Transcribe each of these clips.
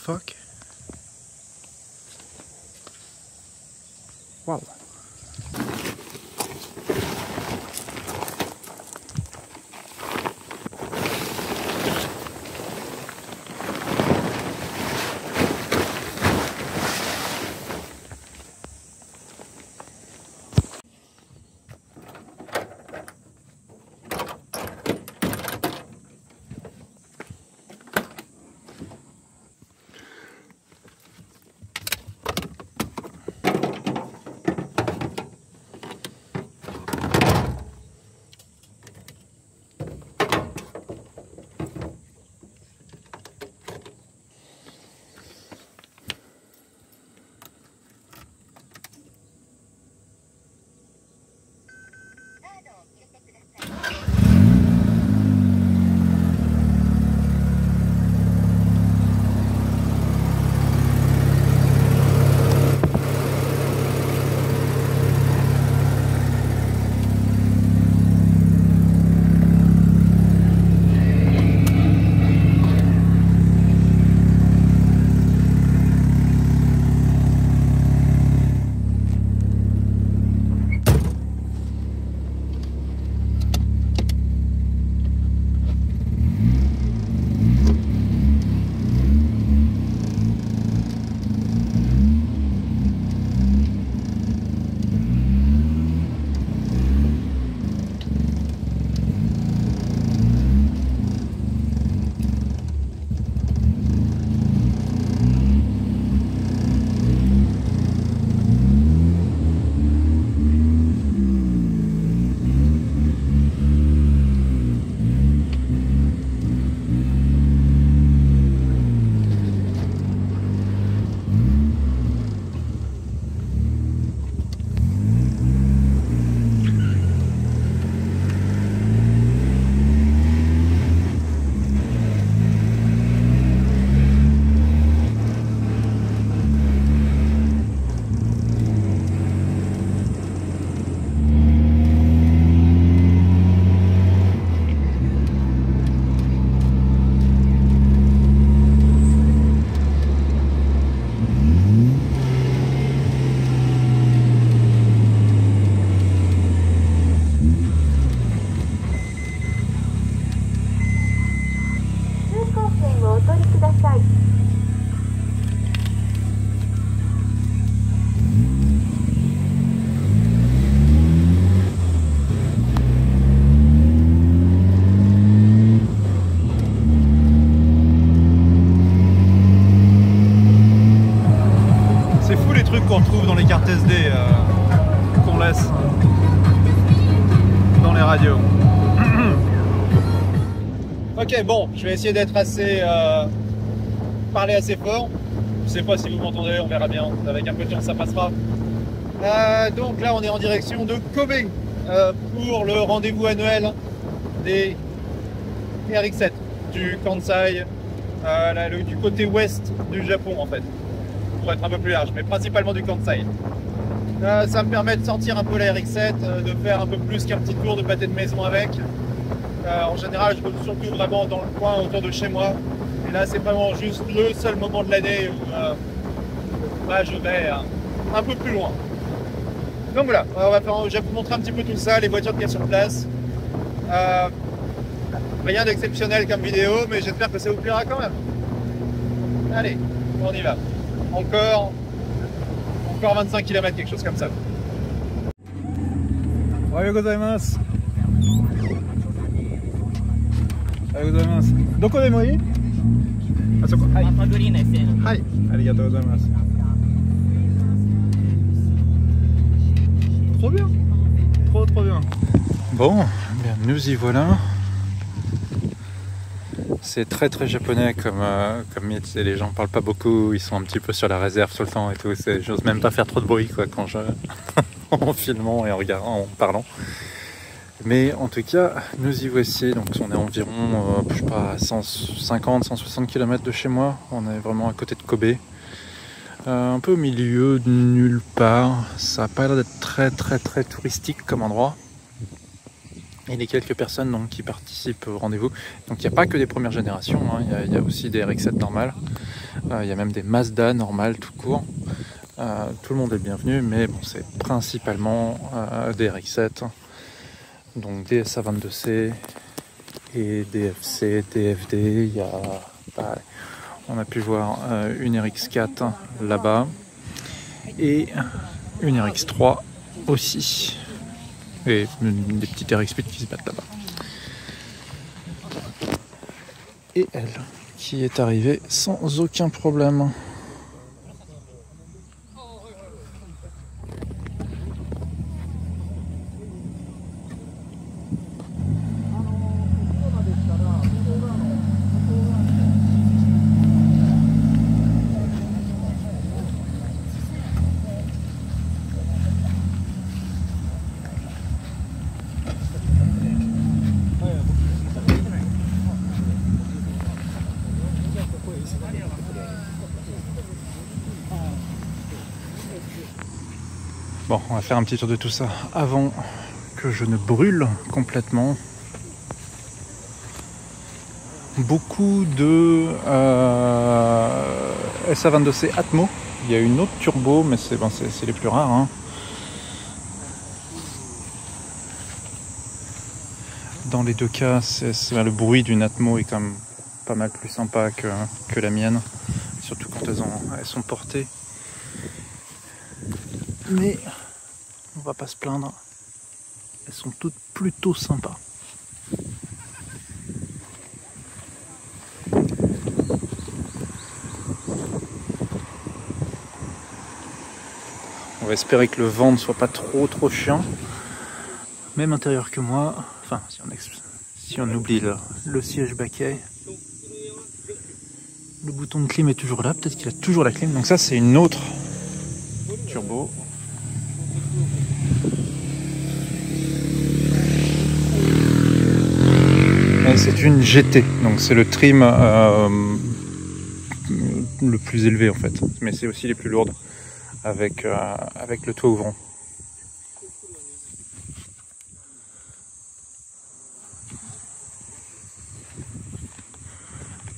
fuck? Wow. Qu'on retrouve dans les cartes SD qu'on laisse dans les radios. Ok, bon, je vais essayer d'être assez parler assez fort. Je sais pas si vous m'entendez, on verra bien. Avec un peu de chance, ça passera. Donc là, on est en direction de Kobe pour le rendez-vous annuel des RX7 du Kansai, du côté ouest du Japon en fait. Pour être un peu plus large, mais principalement du Kansai. Ça me permet de sortir un peu la RX7, de faire un peu plus qu'un petit tour de pâté de maison avec. En général, je roule surtout vraiment dans le coin autour de chez moi. Et là, c'est vraiment juste le seul moment de l'année où je vais un peu plus loin. Donc voilà, je vais vous montrer un petit peu tout ça, les voitures qu'il y a sur place. Rien d'exceptionnel comme vidéo, mais j'espère que ça vous plaira quand même. Allez, on y va. Encore 25 km, quelque chose comme ça. Ohayou gozaimasu. Ohayou gozaimasu. Doko demo ii? Asoko. Hai. Hai. Arigatou gozaimasu. Trop bien. Trop bien. Bon, bien, nous y voilà. C'est très japonais comme métier, les gens parlent pas beaucoup, ils sont un petit peu sur la réserve tout le temps et tout, j'ose même pas faire trop de bruit quoi, quand en filmant et en regardant, en parlant. Mais en tout cas, nous y voici, donc on est environ, je sais pas, 150-160 km de chez moi, on est vraiment à côté de Kobe. Un peu au milieu de nulle part, ça a pas l'air d'être très touristique comme endroit. Et les quelques personnes donc, qui participent au rendez-vous. Donc il n'y a pas que des premières générations, hein. Il y a aussi des RX7 normales. Il y a même des Mazda normales tout court. Tout le monde est bienvenu, mais bon, c'est principalement des RX-7, donc des SA22C et des FC, DFD. Il y a, pareil, on a pu voir une RX4 là-bas et une RX3 aussi, et des petites RX8 qui se battent là-bas. Et elle, qui est arrivée sans aucun problème. Bon, on va faire un petit tour de tout ça avant que je ne brûle complètement. Beaucoup de SA22C Atmo. Il y a une autre turbo, mais c'est bon, c'est les plus rares, hein. Dans les deux cas, le bruit d'une Atmo est quand même pas mal plus sympa que la mienne, surtout quand elles sont portées. Mais on va pas se plaindre, elles sont toutes plutôt sympas. On va espérer que le vent ne soit pas trop chiant. Même intérieur que moi, enfin si on oublie le siège baquet, le bouton de clim est toujours là, peut-être qu'il a toujours la clim. Donc ça c'est une autre turbo. C'est une GT, donc c'est le trim le plus élevé en fait, mais c'est aussi les plus lourdes avec le toit ouvrant.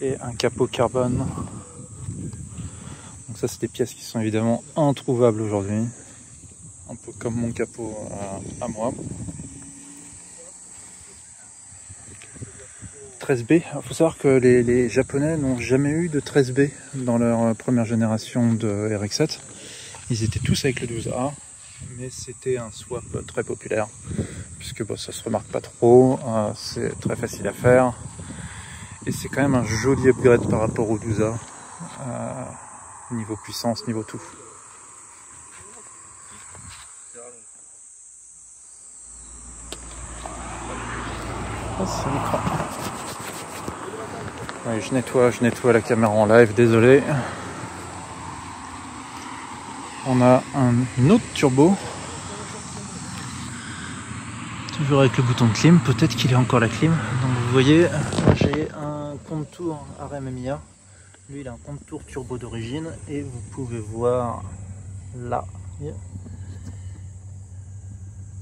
Et un capot carbone. Donc ça c'est des pièces qui sont évidemment introuvables aujourd'hui, un peu comme mon capot à moi. 13B, il faut savoir que les Japonais n'ont jamais eu de 13B dans leur première génération de RX-7. Ils étaient tous avec le 12A, mais c'était un swap très populaire, puisque bon, ça se remarque pas trop, c'est très facile à faire, et c'est quand même un joli upgrade par rapport au 12A, niveau puissance, niveau tout. Ah, c'est l'écran. Oui, je nettoie la caméra en live, désolé. On a une autre turbo. Toujours avec le bouton de clim, peut-être qu'il y a encore la clim. Donc vous voyez, j'ai un contour RMMIA. Lui il a un contour turbo d'origine et vous pouvez voir là.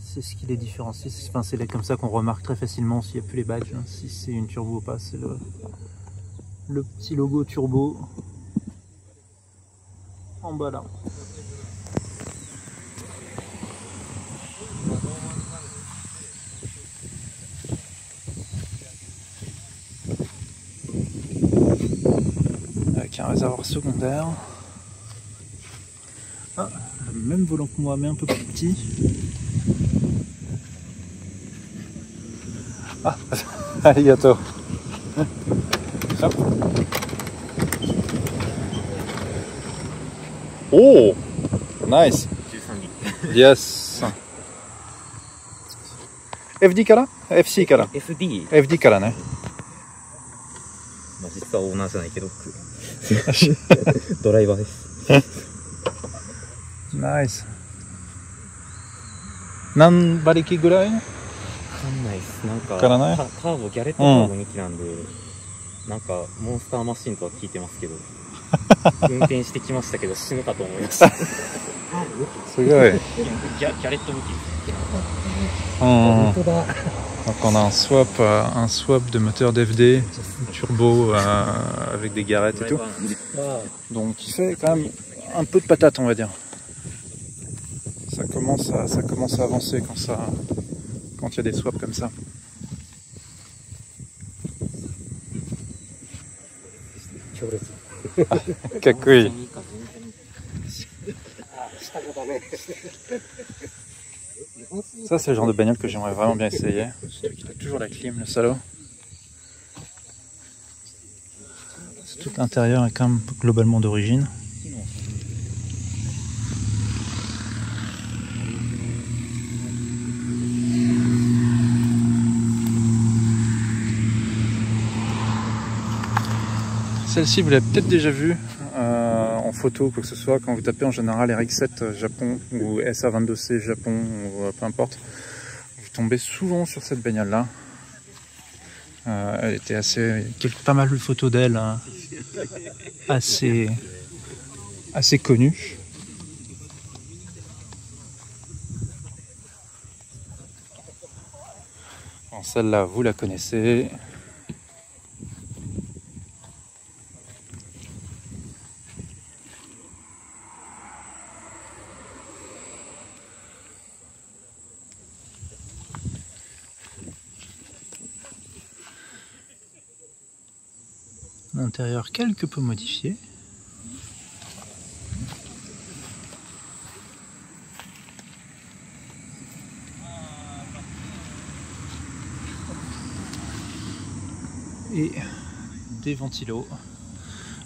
C'est ce qui les différencie. Enfin, c'est comme ça qu'on remarque très facilement s'il n'y a plus les badges, hein, si c'est une turbo ou pas. C'est le petit logo turbo en bas là. Avec un réservoir secondaire. Ah, le même volant que moi, mais un peu plus petit. Ah, arigato. Hop. Oh, nice. Yes. FD から FC から FD からね。まあ実はオーナーじゃないけどドライバーです。ナイス。何馬力ぐらい？わかんないです。なんかからない？ターボギャレットターボ2機なんで、なんかモンスターマシンとは聞いてますけど運転してきましたけど死ぬかと思いました。すごい。ギャレット向きです。うん。本当だ。Donc on a un swap de moteur d'FD turbo avec des garettes et tout. Donc il fait quand même un peu de patate, on va dire. Ça commence à avancer quand il y a des swaps comme ça. Kakui. Ça c'est le genre de bagnole que j'aimerais vraiment bien essayer. Il a toujours la clim, le salaud. Tout l'intérieur est quand même globalement d'origine. Celle-ci, vous l'avez peut-être déjà vue en photo ou quoi que ce soit. Quand vous tapez en général RX7 Japon ou SA22C Japon ou peu importe, vous tombez souvent sur cette bagnole-là. Elle était pas mal de photos d'elle, hein, assez connues. Bon, celle-là, vous la connaissez. L'intérieur quelque peu modifié. Et des ventilos.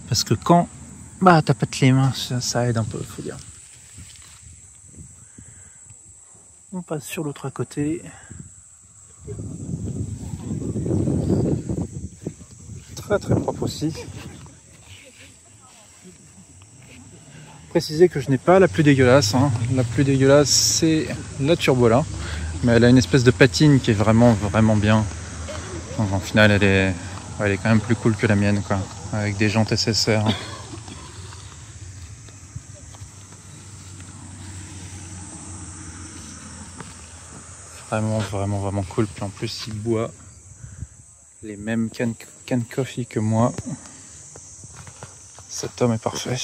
Parce que quand t'as pas de clim, ça aide un peu, faut dire. On passe sur l'autre côté. Très propre aussi. Préciser que je n'ai pas la plus dégueulasse, hein. La plus dégueulasse c'est la turbo là, mais elle a une espèce de patine qui est vraiment bien. Donc en final elle est quand même plus cool que la mienne quoi, avec des jantes SSR. Vraiment cool. Puis en plus il boit les mêmes can coffee que moi. Cet homme est parfait.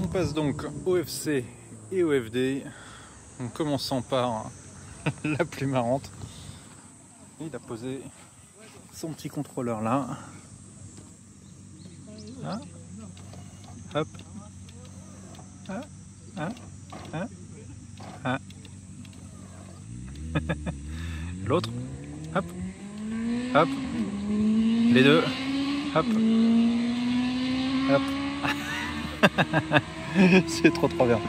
On passe donc au FC et au FD, en commençant par la plus marrante. Il a posé son petit contrôleur là. Ah. Hop. Ah. Ah. Ah. Ah. L'autre, hop, hop, les deux, hop, hop. C'est trop bien.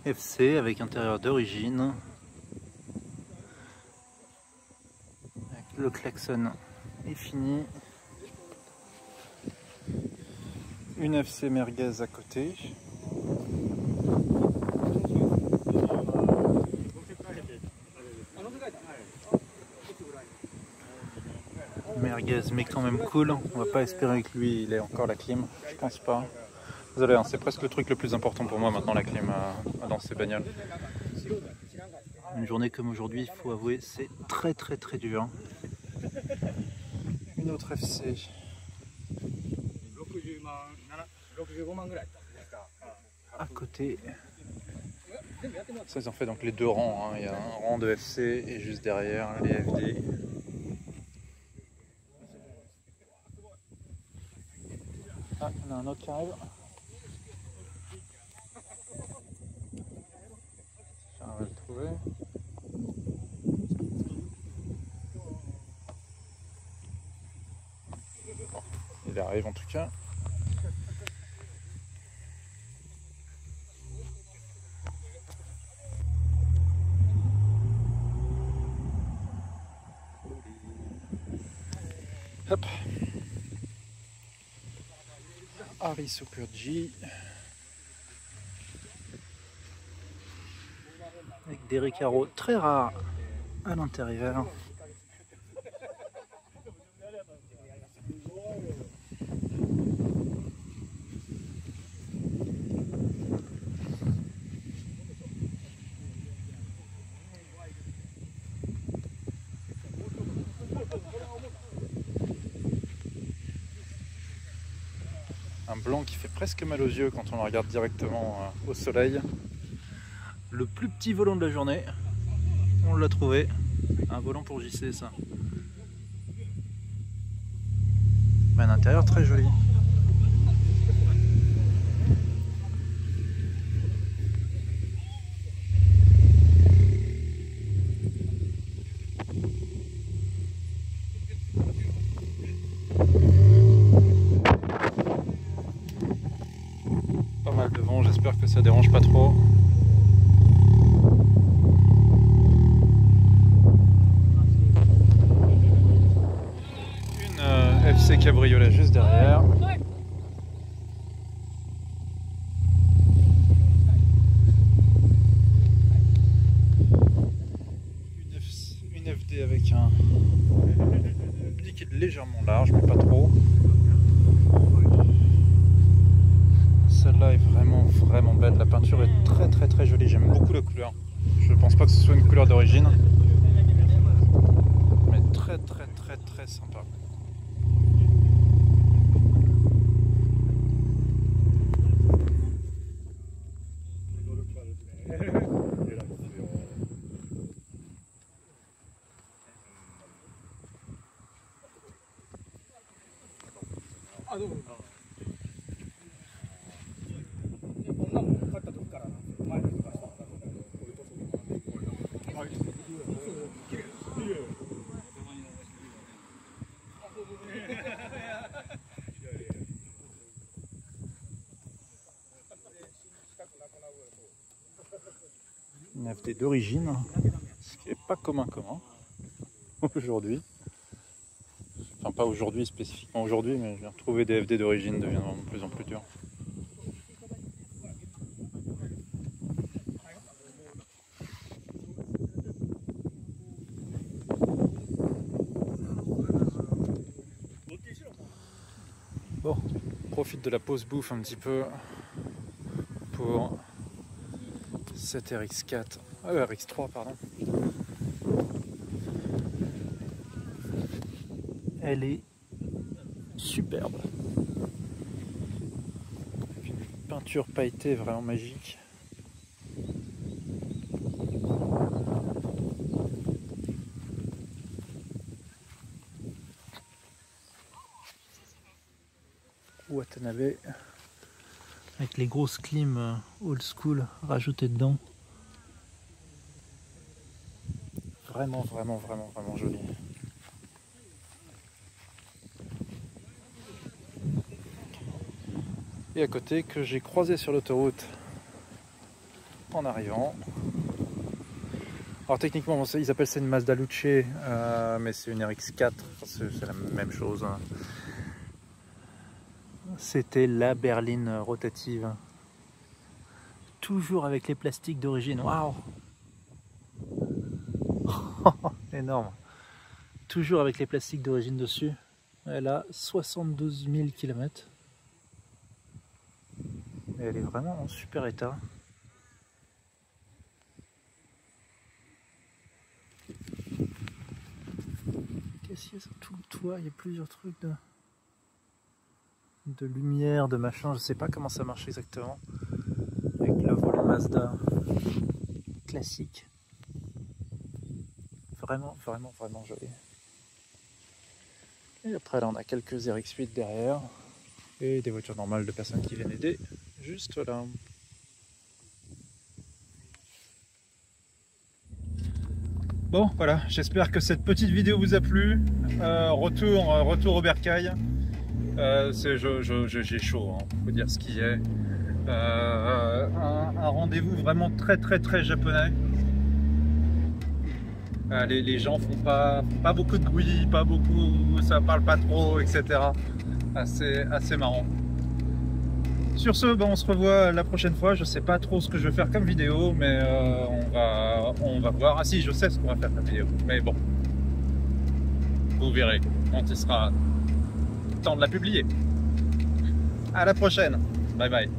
FC avec intérieur d'origine. Le klaxon est fini. Une FC merguez à côté. Merguez mais quand même cool. On va pas espérer que lui il ait encore la clim. Je pense pas. Désolé, hein, c'est presque le truc le plus important pour moi maintenant, la clim dans ces bagnoles. Une journée comme aujourd'hui, il faut avouer, c'est très dur. Une autre FC. À côté. Ça, ils ont fait donc les deux rangs. Hein. Il y a un rang de FC et juste derrière les FD. Ah, il y en a un autre qui arrive. On va le trouver. Bon, il arrive en tout cas. Hop. Harry Super G. Avec des Recaro très rares à l'intérieur. Un blanc qui fait presque mal aux yeux quand on le regarde directement au soleil. Le plus petit volant de la journée, on l'a trouvé. Un volant pour JC, ça. Mais un intérieur très joli. Pas mal de vent, j'espère que ça dérange pas trop. FC cabriolet juste derrière. Une FD avec un liquide légèrement large, mais pas trop. Celle-là est vraiment belle. La peinture est très jolie. J'aime beaucoup la couleur. Je pense pas que ce soit une couleur d'origine, mais très sympa. Une FD d'origine, ce qui n'est pas commun aujourd'hui. Enfin pas aujourd'hui spécifiquement aujourd'hui, mais retrouver des FD d'origine devient de plus en plus dur. Bon, on profite de la pause bouffe un petit peu pour cette RX4, RX3 pardon. Elle est superbe. Avec une peinture pailletée vraiment magique. Watanabe avec les grosses clims old school rajoutées dedans. Vraiment joli. Et à côté, que j'ai croisé sur l'autoroute en arrivant. Alors techniquement, ils appellent ça une Mazda Luce, mais c'est une RX4, c'est la même chose. Hein. C'était la berline rotative. Toujours avec les plastiques d'origine. Waouh! Énorme. Toujours avec les plastiques d'origine dessus. Elle a 72 000 km. Et elle est vraiment en super état. Qu'est-ce qu'il y a sur tout le toit? Il y a plusieurs trucs de lumière, de machin. Je sais pas comment ça marche exactement. Avec le volant Mazda classique. Vraiment joli. Et après là on a quelques RX8 derrière. Et des voitures normales de personnes qui viennent aider juste là. Bon voilà, j'espère que cette petite vidéo vous a plu. Retour au bercail. J'ai chaud, hein, faut dire ce qui est. Un rendez-vous vraiment très japonais. Les gens font pas beaucoup de bruit, pas beaucoup, ça parle pas trop, etc. Assez marrant. Sur ce, on se revoit la prochaine fois. Je sais pas trop ce que je vais faire comme vidéo, mais on va voir. Ah si, je sais ce qu'on va faire comme vidéo, mais bon, vous verrez quand il sera temps de la publier. À la prochaine, bye bye.